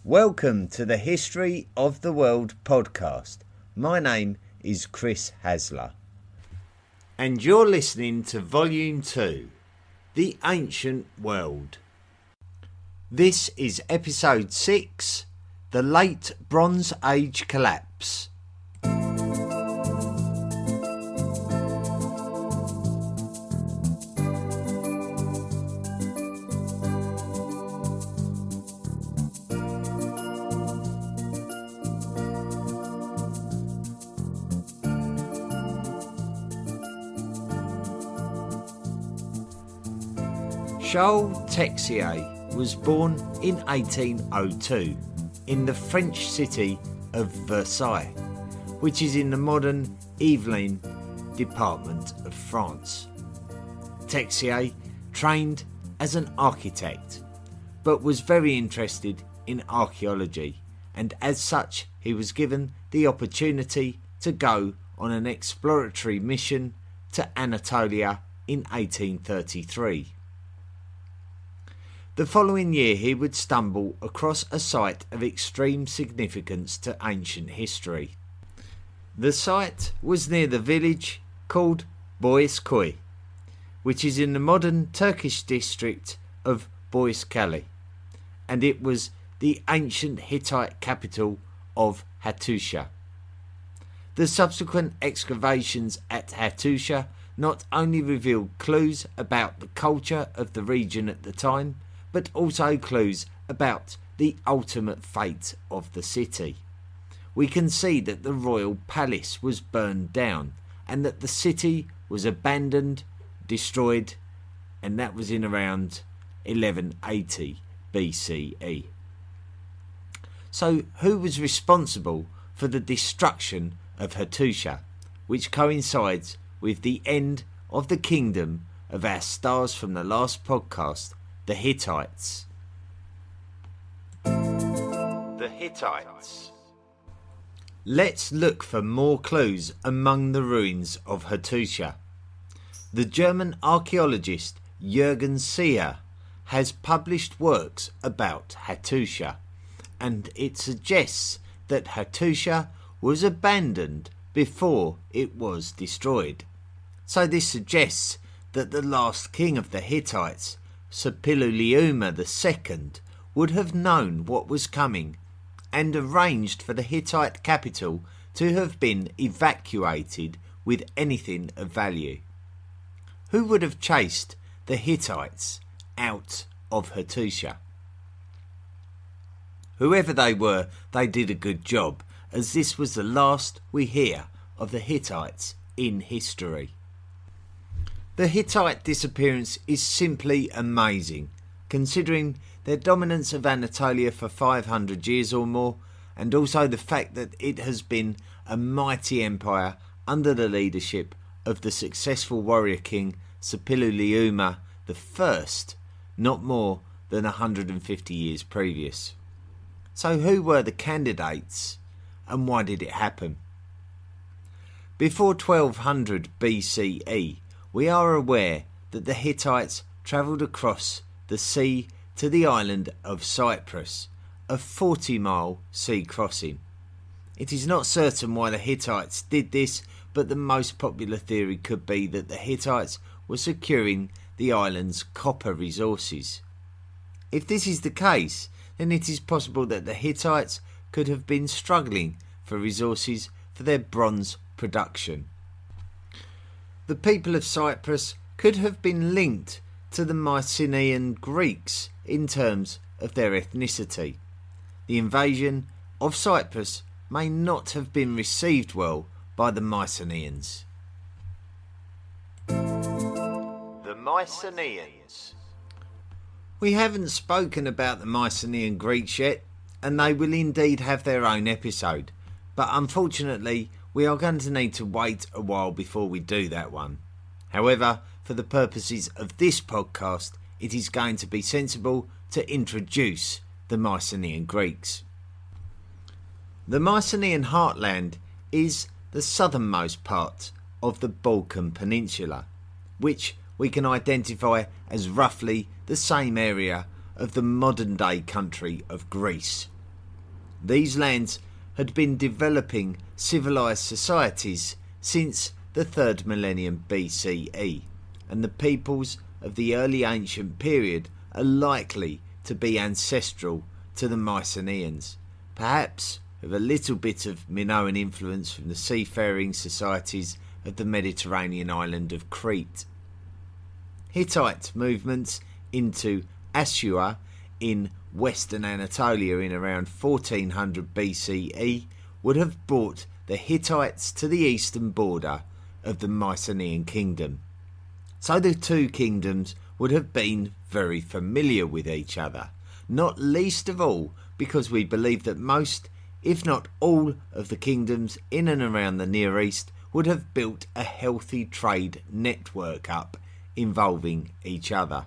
Welcome to the History of the World podcast. My name is Chris Hasler. And you're listening to Volume 2, The Ancient World. This is Episode 6, The Late Bronze Age Collapse. Charles Texier was born in 1802 in the French city of Versailles, which is in the modern Yvelines department of France. Texier trained as an architect, but was very interested in archaeology, and as such he was given the opportunity to go on an exploratory mission to Anatolia in 1833. The following year he would stumble across a site of extreme significance to ancient history. The site was near the village called Boğazköy, which is in the modern Turkish district of Boğazköy, and it was the ancient Hittite capital of Hattusha. The subsequent excavations at Hattusha not only revealed clues about the culture of the region at the time, but also clues about the ultimate fate of the city. We can see that the royal palace was burned down and that the city was abandoned, destroyed, and that was in around 1180 BCE. So who was responsible for the destruction of Hattusha, which coincides with the end of the kingdom of our stars from the last podcast, the Hittites? The Hittites. Let's look for more clues among the ruins of Hattusha. The German archaeologist Jürgen Seher has published works about Hattusha, and it suggests that Hattusha was abandoned before it was destroyed. So this suggests that the last king of the Hittites, Suppiluliuma II, would have known what was coming and arranged for the Hittite capital to have been evacuated with anything of value. Who would have chased the Hittites out of Hattusha? Whoever they were, they did a good job, as this was the last we hear of the Hittites in history. The Hittite disappearance is simply amazing, considering their dominance of Anatolia for 500 years or more, and also the fact that it has been a mighty empire under the leadership of the successful warrior king Suppiluliuma I, not more than 150 years previous. So who were the candidates and why did it happen? Before 1200 BCE, we are aware that the Hittites travelled across the sea to the island of Cyprus, a 40-mile sea crossing. It is not certain why the Hittites did this, but the most popular theory could be that the Hittites were securing the island's copper resources. If this is the case, then it is possible that the Hittites could have been struggling for resources for their bronze production. The people of Cyprus could have been linked to the Mycenaean Greeks in terms of their ethnicity. The invasion of Cyprus may not have been received well by the Mycenaeans. The Mycenaeans. We haven't spoken about the Mycenaean Greeks yet, and they will indeed have their own episode, but unfortunately we are going to need to wait a while before we do that one. However, for the purposes of this podcast, it is going to be sensible to introduce the Mycenaean Greeks. The Mycenaean heartland is the southernmost part of the Balkan Peninsula, which we can identify as roughly the same area of the modern-day country of Greece. These lands had been developing civilized societies since the 3rd millennium BCE, and the peoples of the early ancient period are likely to be ancestral to the Mycenaeans, perhaps with a little bit of Minoan influence from the seafaring societies of the Mediterranean island of Crete. Hittite movements into Assur in western Anatolia in around 1400 BCE would have brought the Hittites to the eastern border of the Mycenaean kingdom. So the two kingdoms would have been very familiar with each other, not least of all because we believe that most, if not all, of the kingdoms in and around the Near East would have built a healthy trade network up involving each other.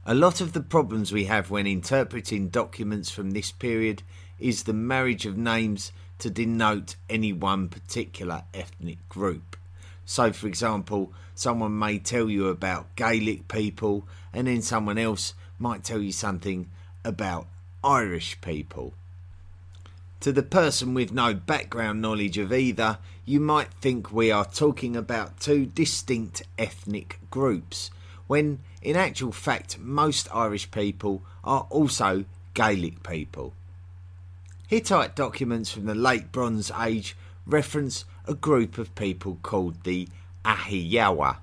A lot of the problems we have when interpreting documents from this period is the marriage of names to denote any one particular ethnic group. So, for example, someone may tell you about Gaelic people and then someone else might tell you something about Irish people. To the person with no background knowledge of either, you might think we are talking about two distinct ethnic groups, when in actual fact most Irish people are also Gaelic people. Hittite documents from the late Bronze Age reference a group of people called the Ahiyawa.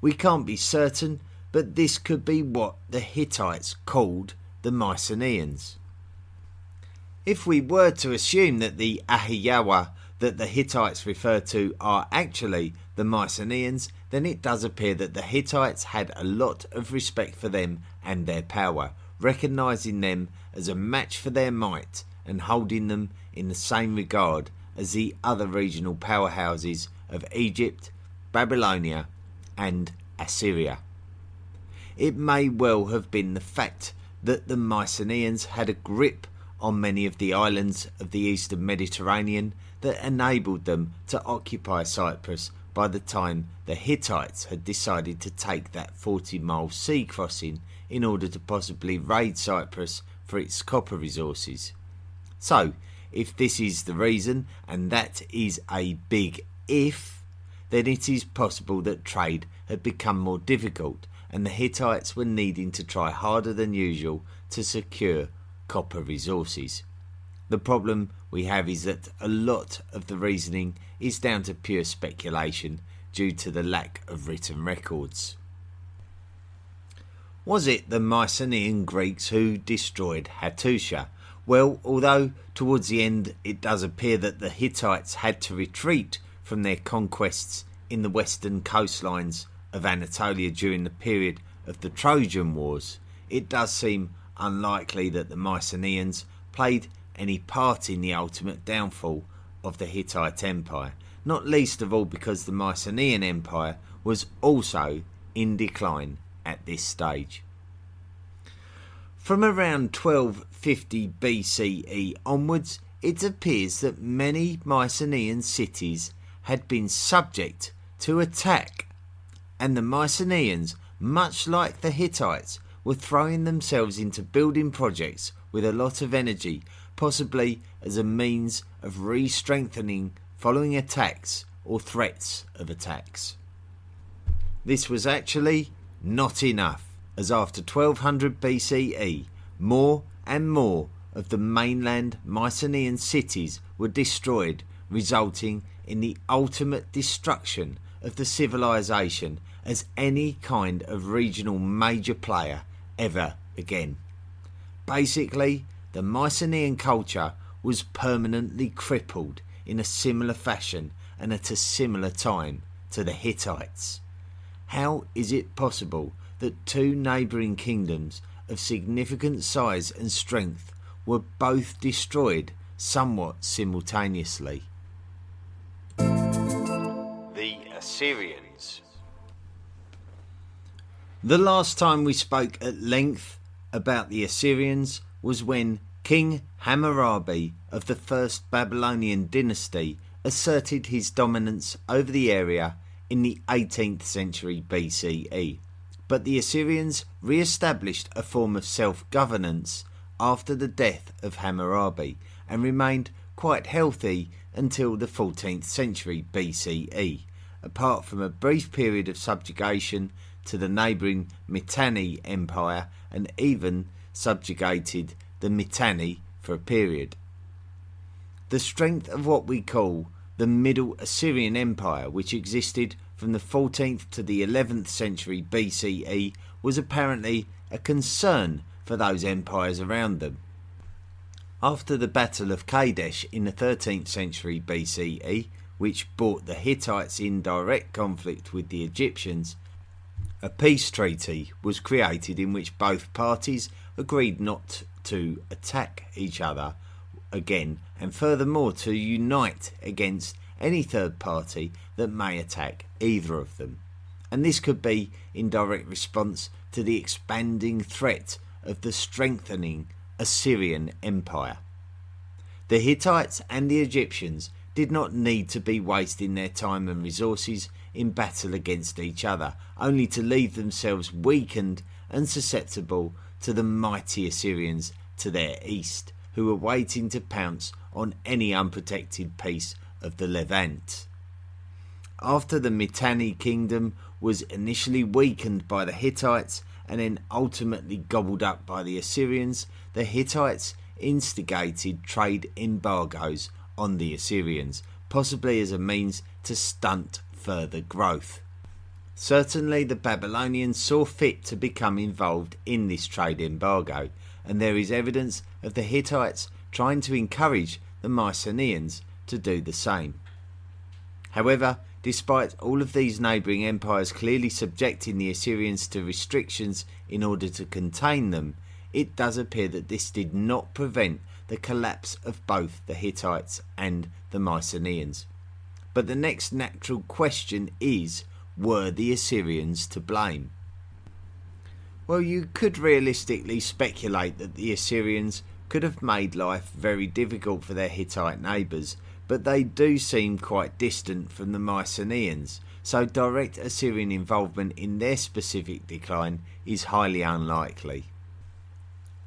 We can't be certain, but this could be what the Hittites called the Mycenaeans. If we were to assume that the Ahiyawa that the Hittites refer to are actually the Mycenaeans, then it does appear that the Hittites had a lot of respect for them and their power, recognising them as a match for their might and holding them in the same regard as the other regional powerhouses of Egypt, Babylonia and Assyria. It may well have been the fact that the Mycenaeans had a grip on many of the islands of the eastern Mediterranean that enabled them to occupy Cyprus by the time the Hittites had decided to take that 40-mile sea crossing in order to possibly raid Cyprus for its copper resources. So, if this is the reason, and that is a big if, then it is possible that trade had become more difficult and the Hittites were needing to try harder than usual to secure copper resources. The problem we have is that a lot of the reasoning is down to pure speculation due to the lack of written records. Was it the Mycenaean Greeks who destroyed Hattusha? Well, although towards the end it does appear that the Hittites had to retreat from their conquests in the western coastlines of Anatolia during the period of the Trojan Wars, it does seem unlikely that the Mycenaeans played any part in the ultimate downfall of the Hittite Empire, not least of all because the Mycenaean Empire was also in decline at this stage. From around 1250 BCE onwards, it appears that many Mycenaean cities had been subject to attack, and the Mycenaeans, much like the Hittites, were throwing themselves into building projects with a lot of energy, possibly as a means of re-strengthening following attacks or threats of attacks. This was actually not enough, as after 1200 BCE, more and more of the mainland Mycenaean cities were destroyed, resulting in the ultimate destruction of the civilization as any kind of regional major player ever again. Basically, the Mycenaean culture was permanently crippled in a similar fashion and at a similar time to the Hittites. How is it possible that two neighbouring kingdoms of significant size and strength were both destroyed somewhat simultaneously? The Assyrians. The last time we spoke at length about the Assyrians was when King Hammurabi of the first Babylonian dynasty asserted his dominance over the area in the 18th century BCE. But the Assyrians re-established a form of self-governance after the death of Hammurabi and remained quite healthy until the 14th century BCE, apart from a brief period of subjugation to the neighbouring Mitanni Empire and even subjugated the Mitanni for a period. The strength of what we call the Middle Assyrian Empire, which existed from the 14th to the 11th century BCE, was apparently a concern for those empires around them. After the Battle of Kadesh in the 13th century BCE, which brought the Hittites in direct conflict with the Egyptians, a peace treaty was created in which both parties agreed not to attack each other again, and furthermore to unite against any third party that may attack either of them. And this could be in direct response to the expanding threat of the strengthening Assyrian Empire. The Hittites and the Egyptians did not need to be wasting their time and resources in battle against each other, only to leave themselves weakened and susceptible to the mighty Assyrians to their east, who were waiting to pounce on any unprotected piece of the Levant. After the Mitanni kingdom was initially weakened by the Hittites and then ultimately gobbled up by the Assyrians, the Hittites instigated trade embargoes on the Assyrians, possibly as a means to stunt further growth. Certainly the Babylonians saw fit to become involved in this trade embargo, and there is evidence of the Hittites trying to encourage the Mycenaeans to do the same. However, despite all of these neighbouring empires clearly subjecting the Assyrians to restrictions in order to contain them, it does appear that this did not prevent the collapse of both the Hittites and the Mycenaeans. But the next natural question is, were the Assyrians to blame? Well, you could realistically speculate that the Assyrians could have made life very difficult for their Hittite neighbours, but they do seem quite distant from the Mycenaeans, so direct Assyrian involvement in their specific decline is highly unlikely.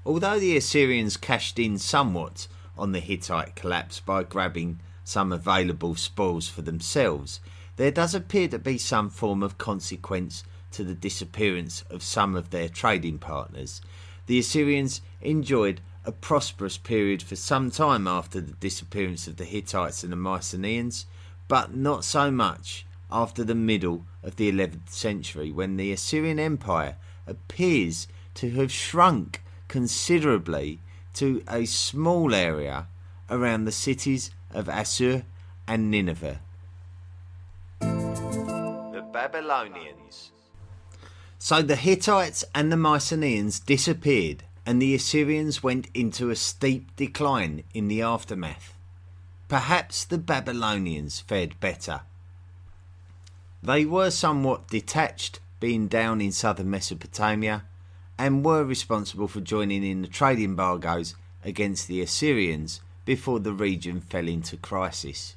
Although the Assyrians cashed in somewhat on the Hittite collapse by grabbing some available spoils for themselves, there does appear to be some form of consequence to the disappearance of some of their trading partners. The Assyrians enjoyed a prosperous period for some time after the disappearance of the Hittites and the Mycenaeans, but not so much after the middle of the 11th century, when the Assyrian Empire appears to have shrunk considerably to a small area around the cities of Assur and Nineveh. The Babylonians. So the Hittites and the Mycenaeans disappeared, and the Assyrians went into a steep decline in the aftermath. Perhaps the Babylonians fared better. They were somewhat detached, being down in southern Mesopotamia, and were responsible for joining in the trade embargoes against the Assyrians before the region fell into crisis.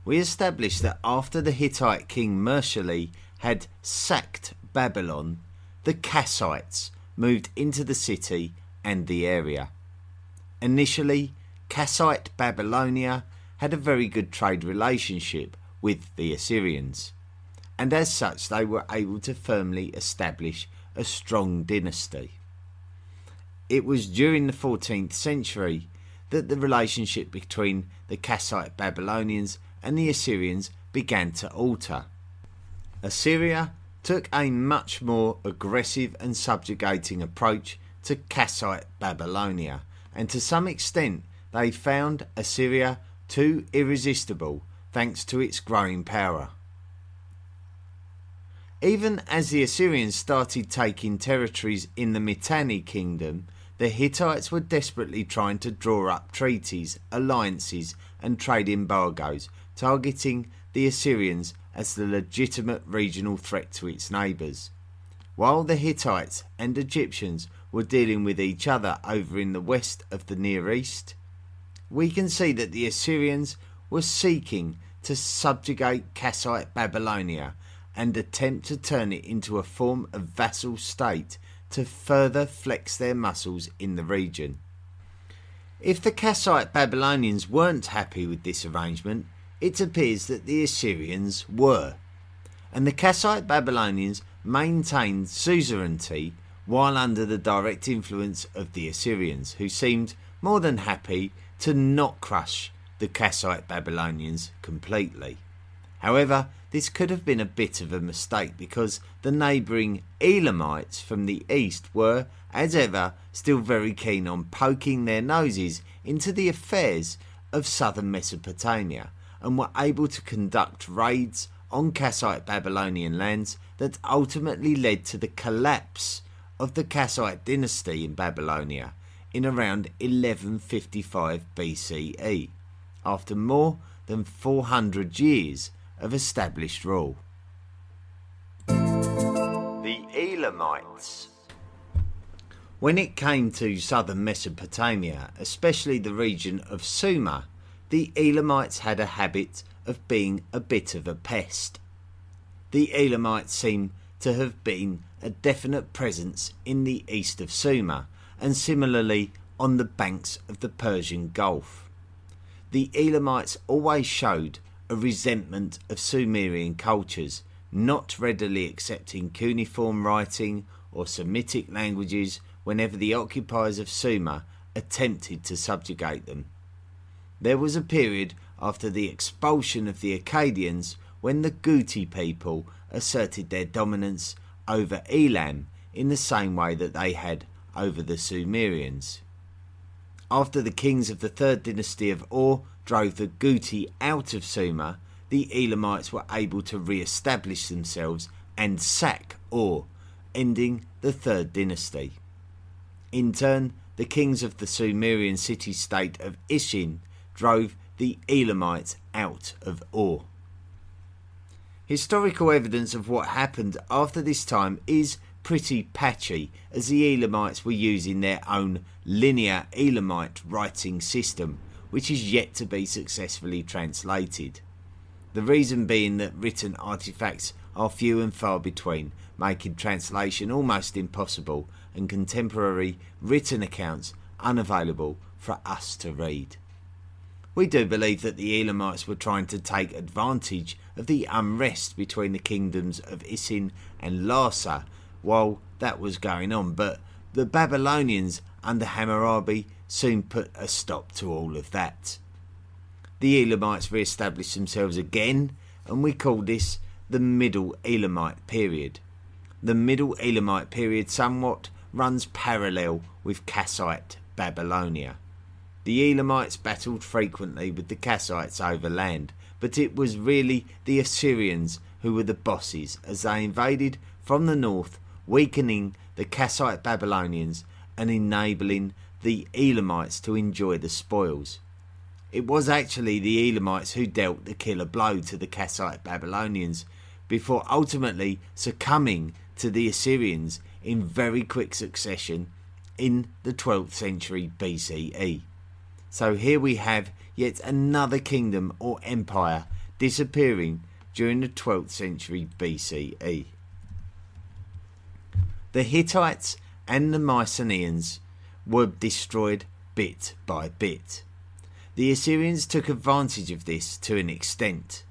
We established that after the Hittite king Mursili had sacked Babylon, the Kassites moved into the city and the area. Initially, Kassite Babylonia had a very good trade relationship with the Assyrians, and as such they were able to firmly establish a strong dynasty. It was during the 14th century that the relationship between the Kassite Babylonians and the Assyrians began to alter. Assyria took a much more aggressive and subjugating approach to Kassite Babylonia, and to some extent they found Assyria too irresistible thanks to its growing power. Even as the Assyrians started taking territories in the Mitanni kingdom, the Hittites were desperately trying to draw up treaties, alliances and trade embargoes, targeting the Assyrians as the legitimate regional threat to its neighbours. While the Hittites and Egyptians were dealing with each other over in the west of the Near East, we can see that the Assyrians were seeking to subjugate Kassite Babylonia and attempt to turn it into a form of vassal state to further flex their muscles in the region. If the Kassite Babylonians weren't happy with this arrangement, it appears that the Assyrians were, and the Kassite Babylonians maintained suzerainty while under the direct influence of the Assyrians, who seemed more than happy to not crush the Kassite Babylonians completely. However, this could have been a bit of a mistake because the neighbouring Elamites from the east were, as ever, still very keen on poking their noses into the affairs of southern Mesopotamia and were able to conduct raids on Kassite Babylonian lands that ultimately led to the collapse of the Kassite dynasty in Babylonia in around 1155 BCE, after more than 400 years of established rule. The Elamites. When it came to southern Mesopotamia, especially the region of Sumer, the Elamites had a habit of being a bit of a pest. The Elamites seem to have been a definite presence in the east of Sumer, and similarly on the banks of the Persian Gulf. The Elamites always showed a resentment of Sumerian cultures, not readily accepting cuneiform writing or Semitic languages whenever the occupiers of Sumer attempted to subjugate them. There was a period after the expulsion of the Akkadians when the Guti people asserted their dominance over Elam in the same way that they had over the Sumerians. After the kings of the third dynasty of Ur drove the Guti out of Sumer, the Elamites were able to re-establish themselves and sack Ur, ending the third dynasty. In turn, the kings of the Sumerian city-state of Ishin drove the Elamites out of Ur. Historical evidence of what happened after this time is pretty patchy, as the Elamites were using their own linear Elamite writing system, which is yet to be successfully translated. The reason being that written artifacts are few and far between, making translation almost impossible and contemporary written accounts unavailable for us to read. We do believe that the Elamites were trying to take advantage of the unrest between the kingdoms of Isin and Larsa while that was going on, but the Babylonians under Hammurabi soon put a stop to all of that. The Elamites re-established themselves again, and we call this the Middle Elamite period. The Middle Elamite period somewhat runs parallel with Kassite Babylonia. The Elamites battled frequently with the Kassites over land, but it was really the Assyrians who were the bosses as they invaded from the north, weakening the Kassite Babylonians and enabling the Elamites to enjoy the spoils. It was actually the Elamites who dealt the killer blow to the Kassite Babylonians before ultimately succumbing to the Assyrians in very quick succession in the 12th century BCE. So here we have yet another kingdom or empire disappearing during the 12th century BCE. The Hittites and the Mycenaeans were destroyed bit by bit. The Assyrians took advantage of this to an extent,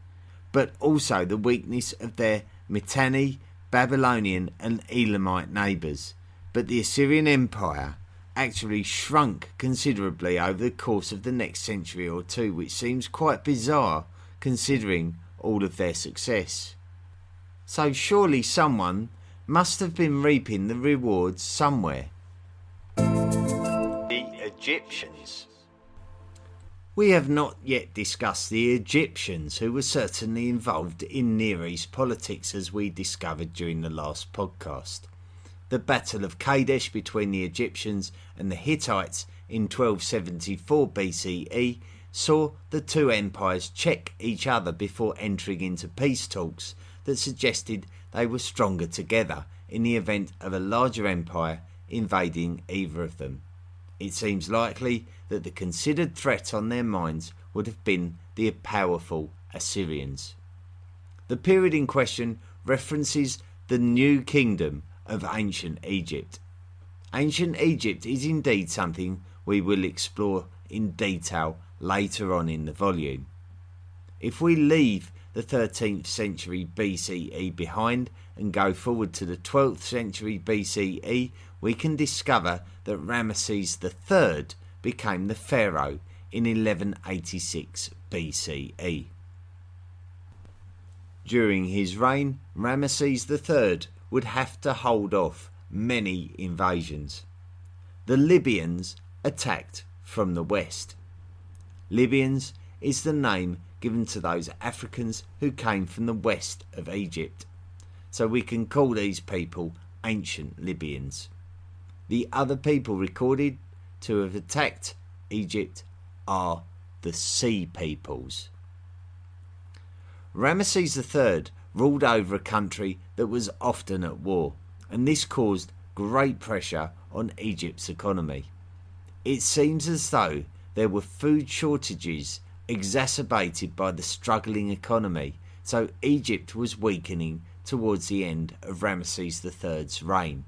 but also the weakness of their Mitanni, Babylonian and Elamite neighbours. But the Assyrian Empire actually shrunk considerably over the course of the next century or two, which seems quite bizarre considering all of their success. So surely someone must have been reaping the rewards somewhere. The Egyptians. We have not yet discussed the Egyptians, who were certainly involved in Near East politics, as we discovered during the last podcast. The Battle of Kadesh between the Egyptians and the Hittites in 1274 BCE saw the two empires check each other before entering into peace talks that suggested they were stronger together in the event of a larger empire invading either of them. It seems likely that the considered threat on their minds would have been the powerful Assyrians. The period in question references the New Kingdom of ancient Egypt, Ancient Egypt is indeed something we will explore in detail later on in the volume. If we leave the 13th century BCE behind and go forward to the 12th century BCE, we can discover that Ramesses III became the pharaoh in 1186 BCE. During his reign, Ramesses III would have to hold off many invasions. The Libyans attacked from the west. Libyans is the name given to those Africans who came from the west of Egypt, so we can call these people ancient Libyans. The other people recorded to have attacked Egypt are the Sea Peoples. Ramesses III ruled over a country that was often at war, and this caused great pressure on Egypt's economy. It seems as though there were food shortages exacerbated by the struggling economy, so Egypt was weakening towards the end of Ramesses III's reign.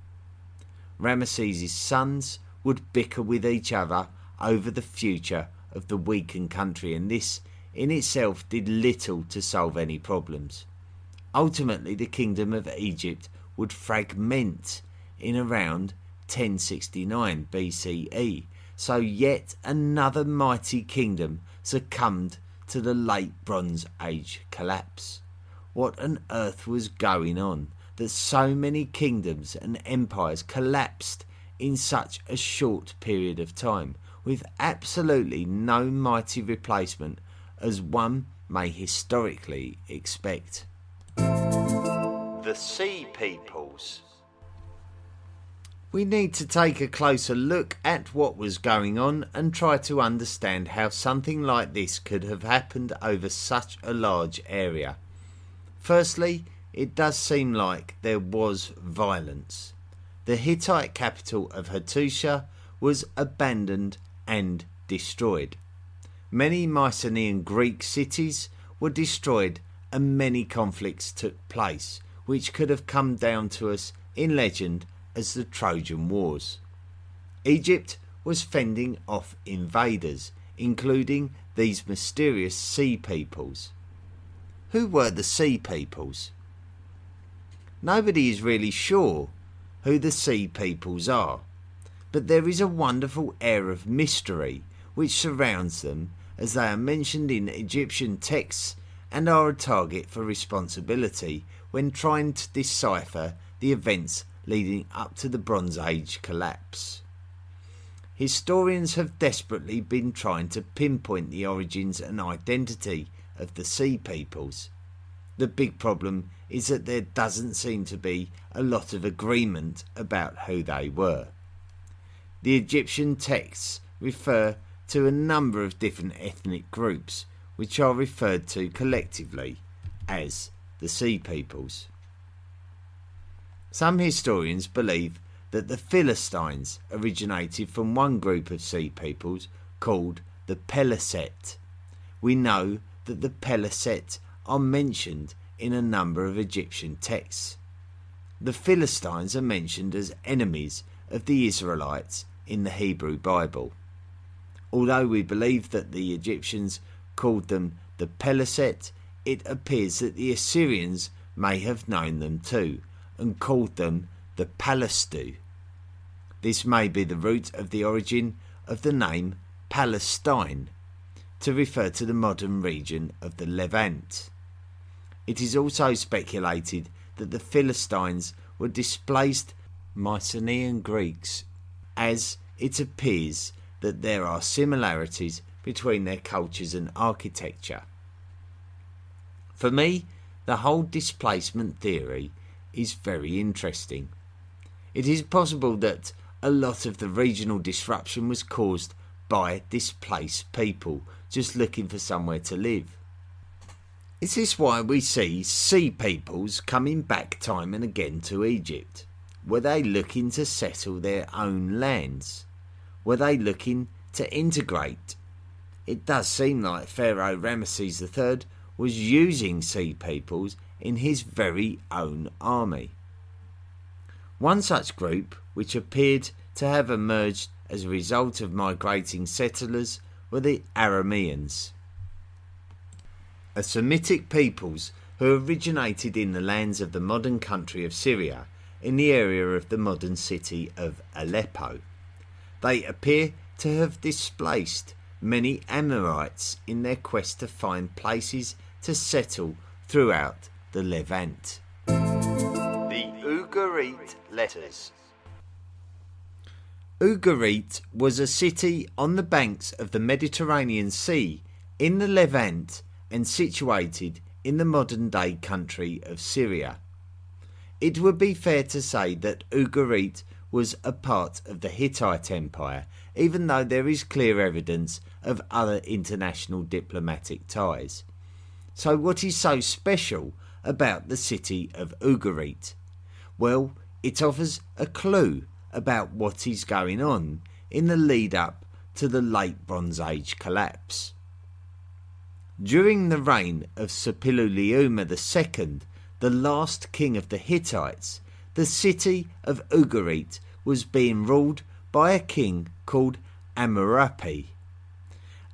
Ramesses' sons would bicker with each other over the future of the weakened country, and this in itself did little to solve any problems. Ultimately, the kingdom of Egypt would fragment in around 1069 BCE, so yet another mighty kingdom succumbed to the late Bronze Age collapse. What on earth was going on that so many kingdoms and empires collapsed in such a short period of time, with absolutely no mighty replacement as one may historically expect? The Sea Peoples. We need to take a closer look at what was going on and try to understand how something like this could have happened over such a large area. Firstly, it does seem like there was violence. The Hittite capital of Hattusha was abandoned and destroyed. Many Mycenaean Greek cities were destroyed and many conflicts took place, which could have come down to us in legend as the Trojan Wars. Egypt was fending off invaders, including these mysterious Sea Peoples. Who were the Sea Peoples? Nobody is really sure who the Sea Peoples are, but there is a wonderful air of mystery which surrounds them, as they are mentioned in Egyptian texts and are a target for responsibility when trying to decipher the events leading up to the Bronze Age collapse. Historians have desperately been trying to pinpoint the origins and identity of the Sea Peoples. The big problem is that there doesn't seem to be a lot of agreement about who they were. The Egyptian texts refer to a number of different ethnic groups, which are referred to collectively as the Sea Peoples. Some historians believe that the Philistines originated from one group of Sea Peoples called the Peliset. We know that the Peliset are mentioned in a number of Egyptian texts. The Philistines are mentioned as enemies of the Israelites in the Hebrew Bible. Although we believe that the Egyptians called them the Peliset, it appears that the Assyrians may have known them too and called them the Palastu. This may be the root of the origin of the name Palestine, to refer to the modern region of the Levant. It is also speculated that the Philistines were displaced Mycenaean Greeks, as it appears that there are similarities between their cultures and architecture. For me, the whole displacement theory is very interesting. It is possible that a lot of the regional disruption was caused by displaced people just looking for somewhere to live. Is this why we see Sea Peoples coming back time and again to Egypt? Were they looking to settle their own lands? Were they looking to integrate? It does seem like Pharaoh Ramesses III was using Sea Peoples in his very own army. One such group, which appeared to have emerged as a result of migrating settlers were the Arameans, a Semitic peoples who originated in the lands of the modern country of Syria in the area of the modern city of Aleppo. They appear to have displaced many Amorites in their quest to find places to settle throughout the Levant. The Ugarit Letters. Ugarit was a city on the banks of the Mediterranean Sea in the Levant and situated in the modern-day country of Syria. It would be fair to say that Ugarit was a part of the Hittite Empire, even though there is clear evidence of other international diplomatic ties. So what is so special about the city of Ugarit? Well, it offers a clue about what is going on in the lead up to the Late Bronze Age collapse. During the reign of Suppiluliuma II, the last king of the Hittites, the city of Ugarit was being ruled by a king called Amurapi.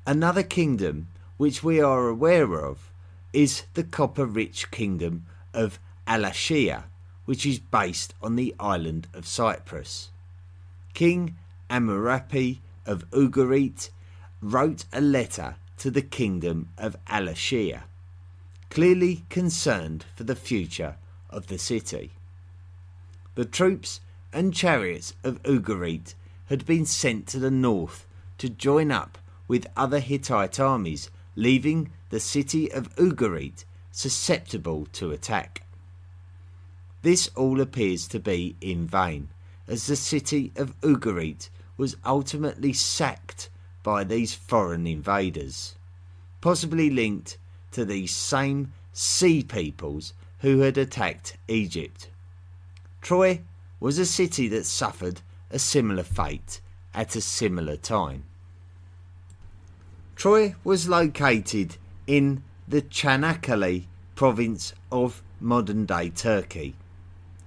Another kingdom which we are aware of is the copper-rich kingdom of Alashia, which is based on the island of Cyprus. King Amurapi of Ugarit wrote a letter to the kingdom of Alashia, clearly concerned for the future of the city. The troops and chariots of Ugarit had been sent to the north to join up with other Hittite armies, leaving the city of Ugarit susceptible to attack. This all appears to be in vain, as the city of Ugarit was ultimately sacked by these foreign invaders, possibly linked to these same sea peoples who had attacked Egypt. Troy was a city that suffered a similar fate at a similar time. Troy was located in the Çanakkale province of modern-day Turkey.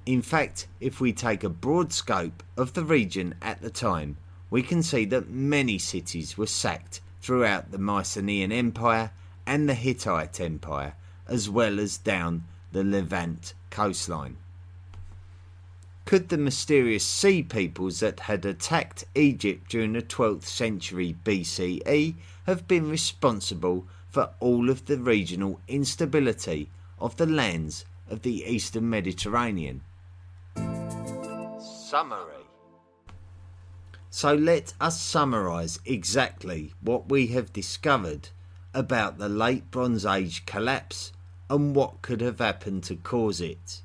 In fact, if we take a broad scope of the region at the time, we can see that many cities were sacked throughout the Mycenaean Empire and the Hittite Empire, as well as down the Levant coastline. Could the mysterious sea peoples that had attacked Egypt during the 12th century BCE have been responsible for all of the regional instability of the lands of the Eastern Mediterranean? Summary. So let us summarise exactly what we have discovered about the Late Bronze Age collapse and what could have happened to cause it.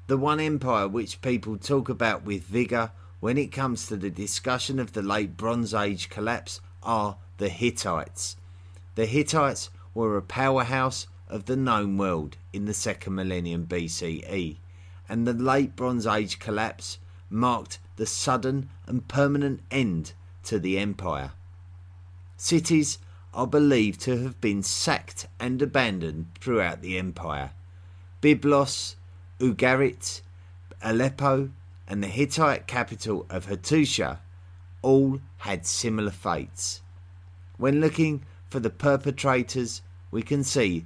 The one empire which people talk about with vigour when it comes to the discussion of the Late Bronze Age collapse are the Hittites. The Hittites were a powerhouse of the known world in the 2nd millennium BCE, and the Late Bronze Age collapse marked the sudden and permanent end to the empire. Cities are believed to have been sacked and abandoned throughout the empire. Byblos, Ugarit, Aleppo and the Hittite capital of Hattusha all had similar fates. When looking for the perpetrators, we can see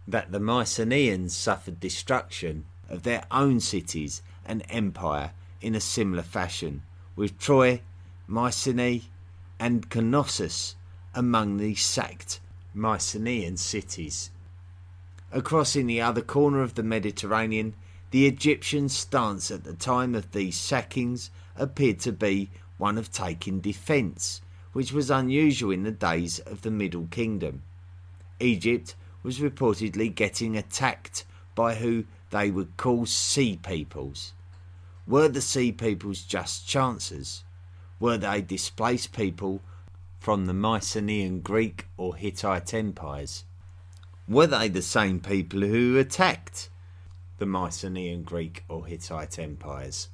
that the Mycenaeans suffered destruction of their own cities and empire in a similar fashion, with Troy, Mycenae and Knossos among the sacked Mycenaean cities. Across in the other corner of the Mediterranean, the Egyptian stance at the time of these sackings appeared to be one of taking defence, which was unusual in the days of the Middle Kingdom. Egypt was reportedly getting attacked by who they would call sea peoples. Were the sea peoples just chancers? Were they displaced people from the Mycenaean Greek or Hittite empires? Were they the same people who attacked the Mycenaean Greek or Hittite empires?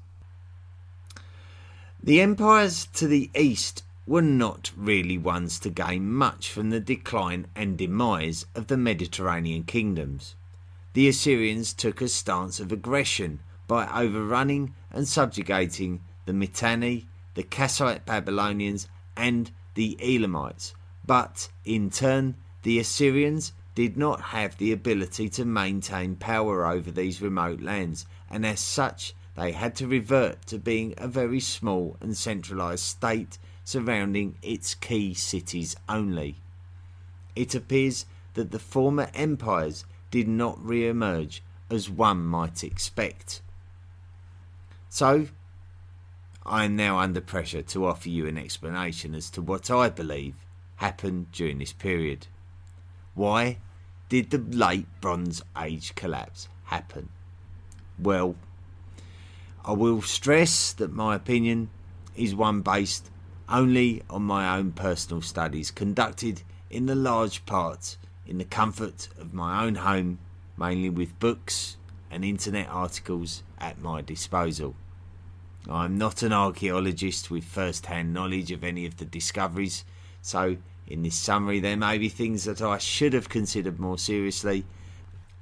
The empires to the east were not really ones to gain much from the decline and demise of the Mediterranean kingdoms. The Assyrians took a stance of aggression by overrunning and subjugating the Mitanni the Kassite Babylonians and the Elamites, but in turn the Assyrians did not have the ability to maintain power over these remote lands, and as such they had to revert to being a very small and centralised state surrounding its key cities only. It appears that the former empires did not re-emerge as one might expect. So, I am now under pressure to offer you an explanation as to what I believe happened during this period. Why did the late Bronze Age collapse happen? Well, I will stress that my opinion is one based only on my own personal studies, conducted in the large part in the comfort of my own home, mainly with books and internet articles at my disposal. I am not an archaeologist with first-hand knowledge of any of the discoveries, so in this summary there may be things that I should have considered more seriously,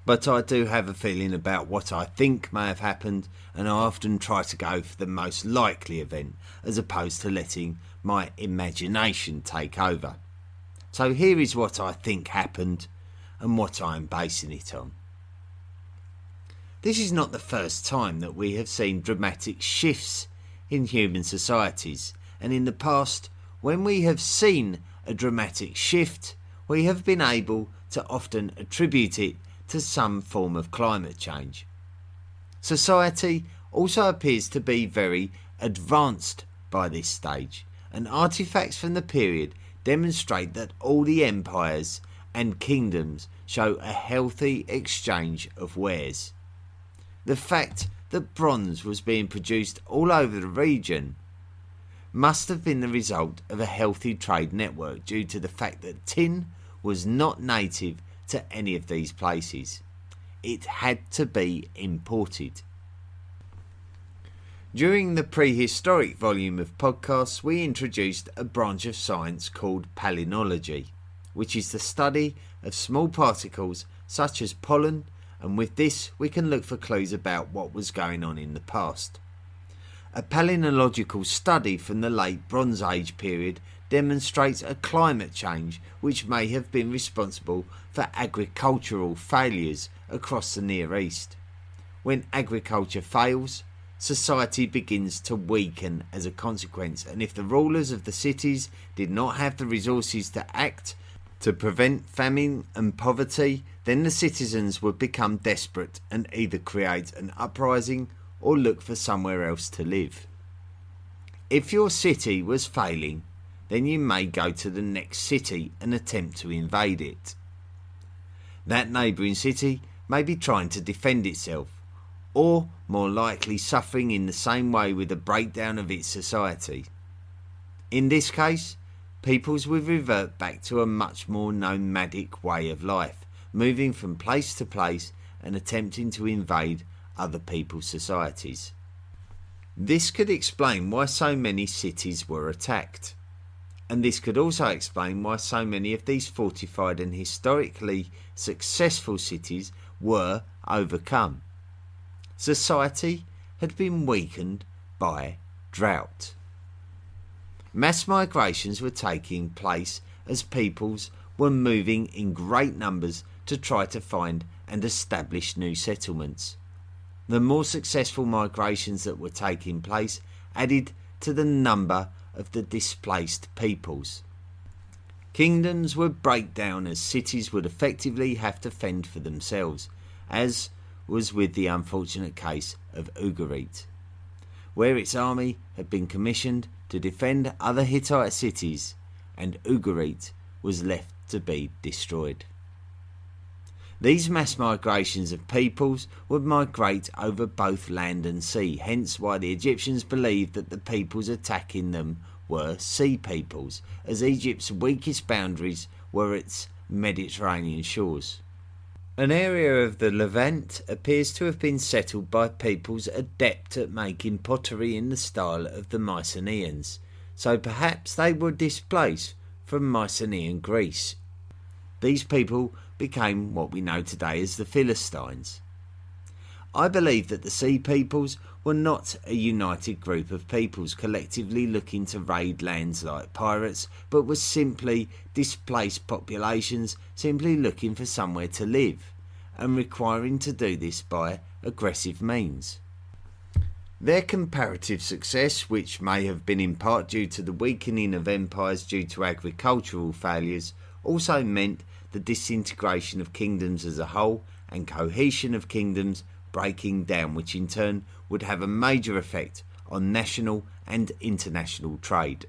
but I do have a feeling about what I think may have happened, and I often try to go for the most likely event as opposed to letting my imagination take over. So here is what I think happened and what I am basing it on. This is not the first time that we have seen dramatic shifts in human societies, and in the past, when we have seen a dramatic shift, we have been able to often attribute it to some form of climate change. Society also appears to be very advanced by this stage, and artifacts from the period demonstrate that all the empires and kingdoms show a healthy exchange of wares. The fact that bronze was being produced all over the region must have been the result of a healthy trade network, due to the fact that tin was not native to any of these places. It had to be imported. During the prehistoric volume of podcasts, we introduced a branch of science called palynology, which is the study of small particles such as pollen, and with this we can look for clues about what was going on in the past. A palynological study from the late Bronze Age period demonstrates a climate change which may have been responsible for agricultural failures across the Near East. When agriculture fails, society begins to weaken as a consequence, and if the rulers of the cities did not have the resources to act to prevent famine and poverty, then the citizens would become desperate and either create an uprising or look for somewhere else to live. If your city was failing, then you may go to the next city and attempt to invade it. That neighbouring city may be trying to defend itself, or more likely suffering in the same way with a breakdown of its society. In this case, peoples would revert back to a much more nomadic way of life, moving from place to place and attempting to invade other people's societies. This could explain why so many cities were attacked, and this could also explain why so many of these fortified and historically successful cities were overcome. Society had been weakened by drought. Mass migrations were taking place as peoples were moving in great numbers to try to find and establish new settlements. The more successful migrations that were taking place added to the number of the displaced peoples. Kingdoms would break down as cities would effectively have to fend for themselves, as was with the unfortunate case of Ugarit, where its army had been commissioned to defend other Hittite cities, and Ugarit was left to be destroyed. These mass migrations of peoples would migrate over both land and sea, hence why the Egyptians believed that the peoples attacking them were sea peoples, as Egypt's weakest boundaries were its Mediterranean shores. An area of the Levant appears to have been settled by peoples adept at making pottery in the style of the Mycenaeans, so perhaps they were displaced from Mycenaean Greece. These people became what we know today as the Philistines. I believe that the Sea Peoples were not a united group of peoples collectively looking to raid lands like pirates, but were simply displaced populations simply looking for somewhere to live, and requiring to do this by aggressive means. Their comparative success, which may have been in part due to the weakening of empires due to agricultural failures, also meant the disintegration of kingdoms as a whole and cohesion of kingdoms breaking down, which in turn would have a major effect on national and international trade.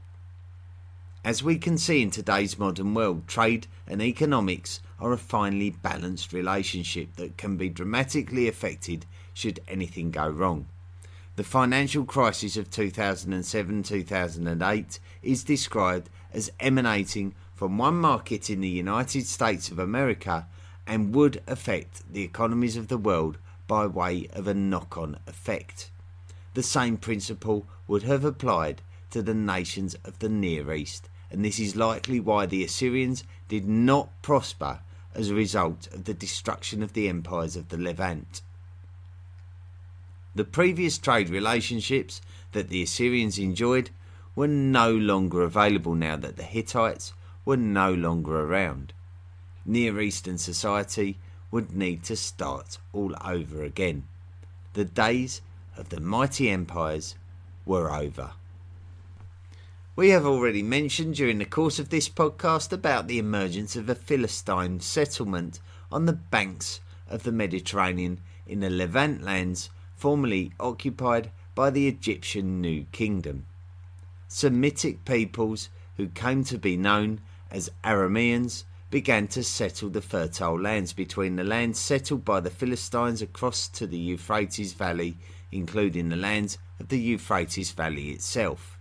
As we can see in today's modern world, trade and economics are a finely balanced relationship that can be dramatically affected should anything go wrong. The financial crisis of 2007-2008 is described as emanating from one market in the United States of America and would affect the economies of the world by way of a knock-on effect. The same principle would have applied to the nations of the Near East, and this is likely why the Assyrians did not prosper as a result of the destruction of the empires of the Levant. The previous trade relationships that the Assyrians enjoyed were no longer available now that the Hittites were no longer around. Near Eastern society would need to start all over again. The days of the mighty empires were over. We have already mentioned during the course of this podcast about the emergence of a Philistine settlement on the banks of the Mediterranean in the Levant lands formerly occupied by the Egyptian New Kingdom. Semitic peoples who came to be known as Arameans began to settle the fertile lands between the lands settled by the Philistines across to the Euphrates Valley, including the lands of the Euphrates Valley itself.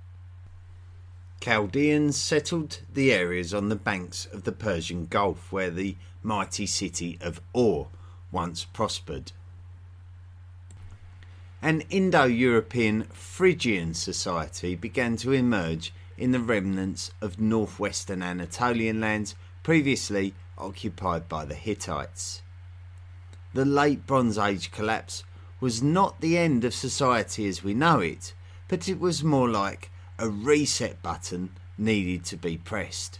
Chaldeans settled the areas on the banks of the Persian Gulf where the mighty city of Ur once prospered. An Indo-European Phrygian society began to emerge in the remnants of northwestern Anatolian lands previously occupied by the Hittites. The late Bronze Age collapse was not the end of society as we know it, but it was more like a reset button needed to be pressed.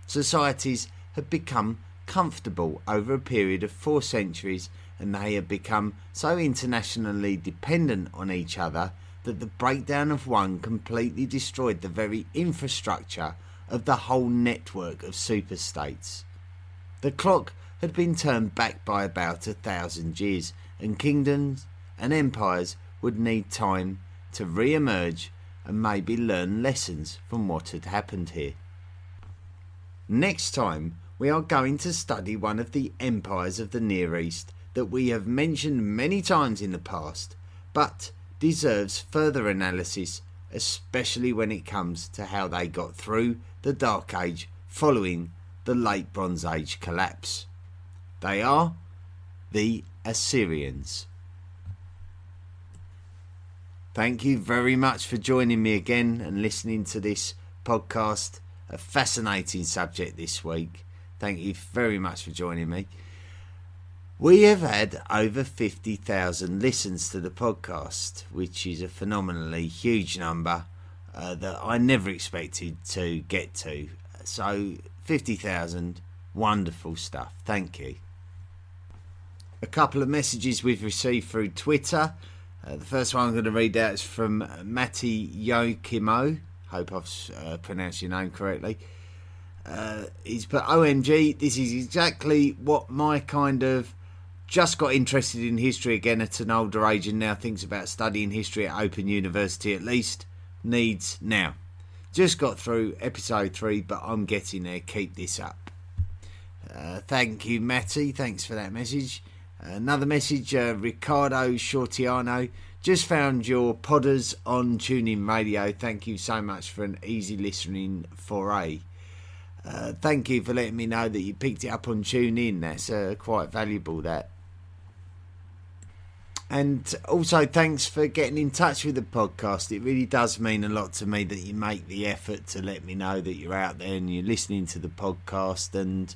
Societies had become comfortable over a period of 4 centuries, and they had become so internationally dependent on each other that the breakdown of one completely destroyed the very infrastructure of the whole network of superstates. The clock had been turned back by about 1,000 years, and kingdoms and empires would need time to re-emerge and maybe learn lessons from what had happened here. Next time we are going to study one of the empires of the Near East that we have mentioned many times in the past, but deserves further analysis, especially when it comes to how they got through the Dark Age following the late Bronze Age collapse. They are the Assyrians. Thank you very much for joining me again and listening to this podcast. A fascinating subject this week. Thank you very much for joining me. We have had over 50,000 listens to the podcast, which is a phenomenally huge number that I never expected to get to. So 50,000, wonderful stuff. Thank you. A couple of messages we've received through Twitter. The first one I'm going to read out is from Matty Yokimo. Hope I've pronounced your name correctly. He's put, OMG, this is exactly what my kind of just got interested in history again at an older age and now thinks about studying history at Open University at least needs now. Just got through episode 3, but I'm getting there. Keep this up. Thank you, Matty. Thanks for that message. Another message, Ricardo Shortiano. Just found your podders on TuneIn Radio. Thank you so much for an easy listening foray. Thank you for letting me know that you picked it up on TuneIn. That's quite valuable, that. And also thanks for getting in touch with the podcast. It really does mean a lot to me that you make the effort to let me know that you're out there and you're listening to the podcast. And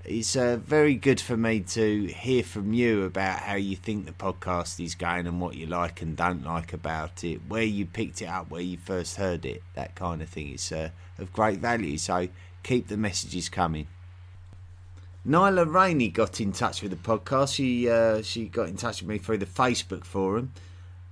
it's very good for me to hear from you about how you think the podcast is going and what you like and don't like about it, where you picked it up, where you first heard it, that kind of thing. It's of great value, so keep the messages coming. Nyla Rainey got in touch with the podcast. She got in touch with me through the Facebook forum.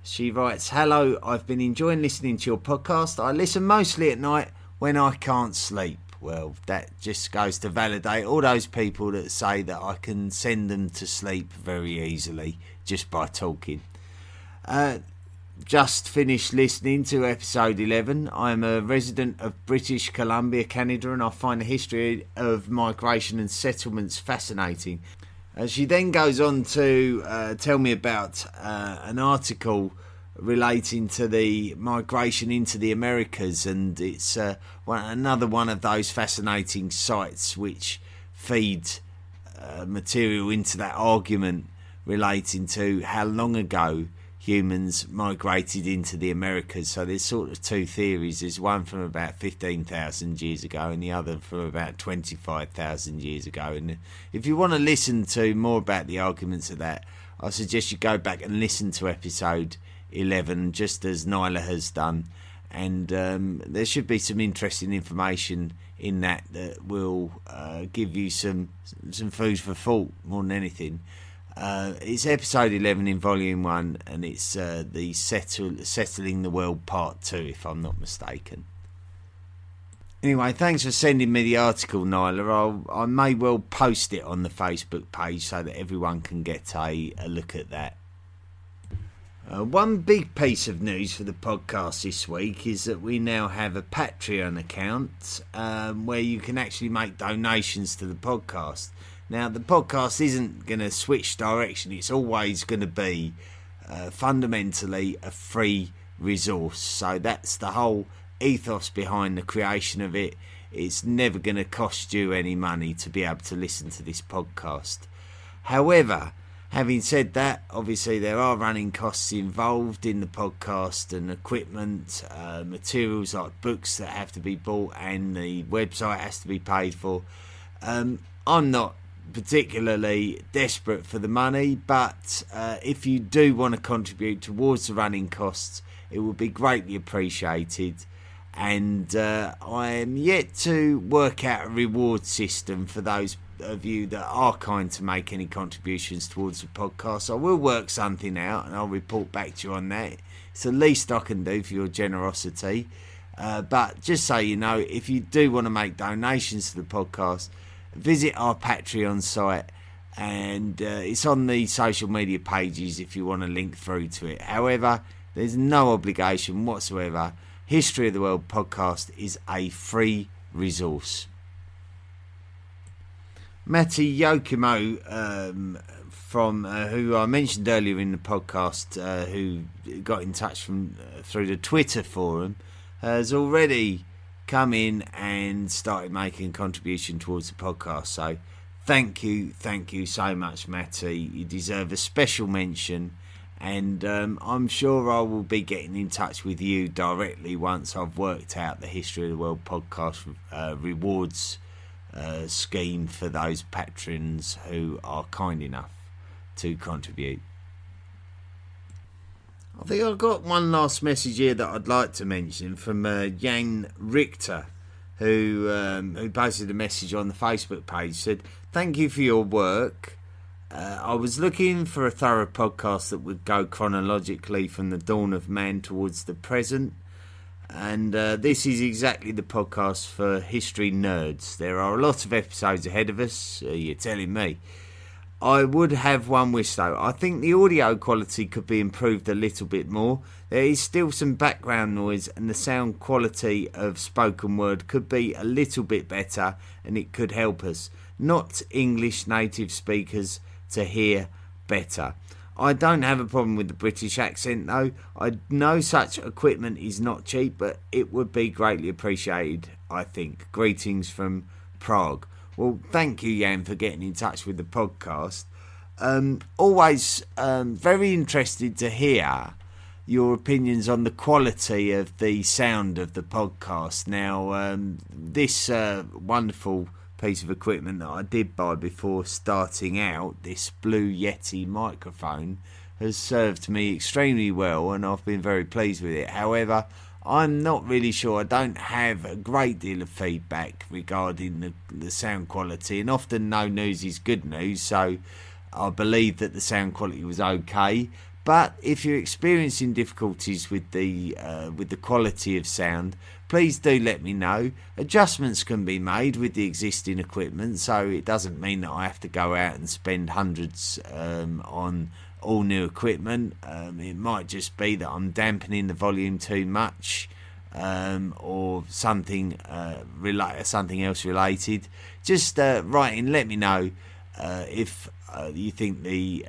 She writes, "Hello, I've been enjoying listening to your podcast. I listen mostly at night when I can't sleep." Well, that just goes to validate all those people that say that I can send them to sleep very easily just by talking. Just finished listening to episode 11. I'm a resident of British Columbia, Canada, and I find the history of migration and settlements fascinating. She then goes on to tell me about an article relating to the migration into the Americas, and it's another one of those fascinating sites which feed material into that argument relating to how long ago humans migrated into the Americas. So there's sort of two theories. There's one from about 15,000 years ago and the other from about 25,000 years ago. And if you want to listen to more about the arguments of that, I suggest you go back and listen to episode 11, just as Nyla has done. And there should be some interesting information in that will give you some food for thought more than anything. It's episode 11 in volume 1, and it's the Settling the World part 2, if I'm not mistaken. Anyway, thanks for sending me the article, Nyla. I may well post it on the Facebook page so that everyone can get a look at that. One big piece of news for the podcast this week is that we now have a Patreon account where you can actually make donations to the podcast. Now, the podcast isn't going to switch direction. It's always going to be fundamentally a free resource. So that's the whole ethos behind the creation of it. It's never going to cost you any money to be able to listen to this podcast. However, having said that, obviously there are running costs involved in the podcast and equipment, materials like books that have to be bought, and the website has to be paid for. I'm not particularly desperate for the money, but if you do want to contribute towards the running costs, it would be greatly appreciated. And I am yet to work out a reward system for those of you that are kind to make any contributions towards the podcast. I will work something out and I'll report back to you on that. It's the least I can do for your generosity. But just so you know, if you do want to make donations to the podcast, visit our Patreon site, and it's on the social media pages if you want to link through to it. However, there's no obligation whatsoever. History of the World podcast is a free resource. Matti Jokimo, from who I mentioned earlier in the podcast, who got in touch through the Twitter forum, has already come in and started making a contribution towards the podcast. So thank you so much, Matty. You deserve a special mention, and I'm sure I will be getting in touch with you directly once I've worked out the History of the World podcast rewards scheme for those patrons who are kind enough to contribute. I think I've got one last message here that I'd like to mention from Jan Richter, who posted a message on the Facebook page. Said, "Thank you for your work. I was looking for a thorough podcast that would go chronologically from the dawn of man towards the present, and this is exactly the podcast for history nerds. There are a lot of episodes ahead of us, you're telling me. I would have one wish though. I think the audio quality could be improved a little bit more. There is still some background noise, and the sound quality of spoken word could be a little bit better, and it could help us, not English native speakers, to hear better. I don't have a problem with the British accent though. I know such equipment is not cheap, but it would be greatly appreciated, I think. Greetings from Prague." Well, thank you, Jan, for getting in touch with the podcast. Always very interested to hear your opinions on the quality of the sound of the podcast. Now, this wonderful piece of equipment that I did buy before starting out, this Blue Yeti microphone, has served me extremely well and I've been very pleased with it. However, I'm not really sure. I don't have a great deal of feedback regarding the sound quality, and often no news is good news, so I believe that the sound quality was okay. But if you're experiencing difficulties with the quality of sound, please do let me know. Adjustments can be made with the existing equipment, so it doesn't mean that I have to go out and spend hundreds on all new equipment. It might just be that I'm dampening the volume too much, or something something else related. Just write in, let me know if you think the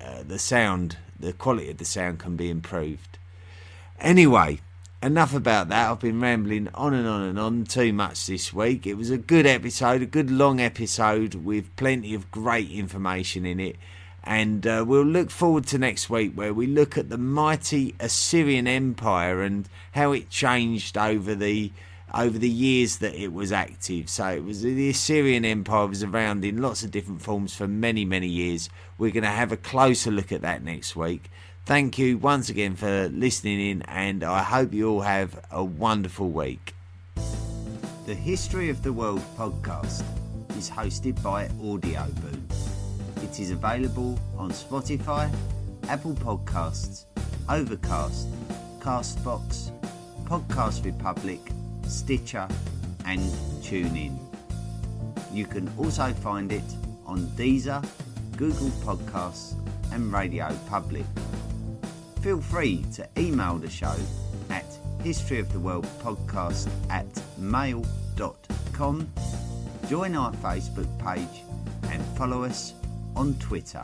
quality of the sound can be improved. Anyway, enough about that. I've been rambling on and on and on too much this week. It was a good episode, a good long episode with plenty of great information in it. And we'll look forward to next week, where we look at the mighty Assyrian Empire and how it changed over the years that it was active. So it was the Assyrian Empire was around in lots of different forms for many, many years. We're going to have a closer look at that next week. Thank you once again for listening in, and I hope you all have a wonderful week. The History of the World podcast is hosted by Audioboo. It is available on Spotify, Apple Podcasts, Overcast, Castbox, Podcast Republic, Stitcher and TuneIn. You can also find it on Deezer, Google Podcasts and Radio Public. Feel free to email the show at historyoftheworldpodcast@mail.com. Join our Facebook page and follow us on Twitter.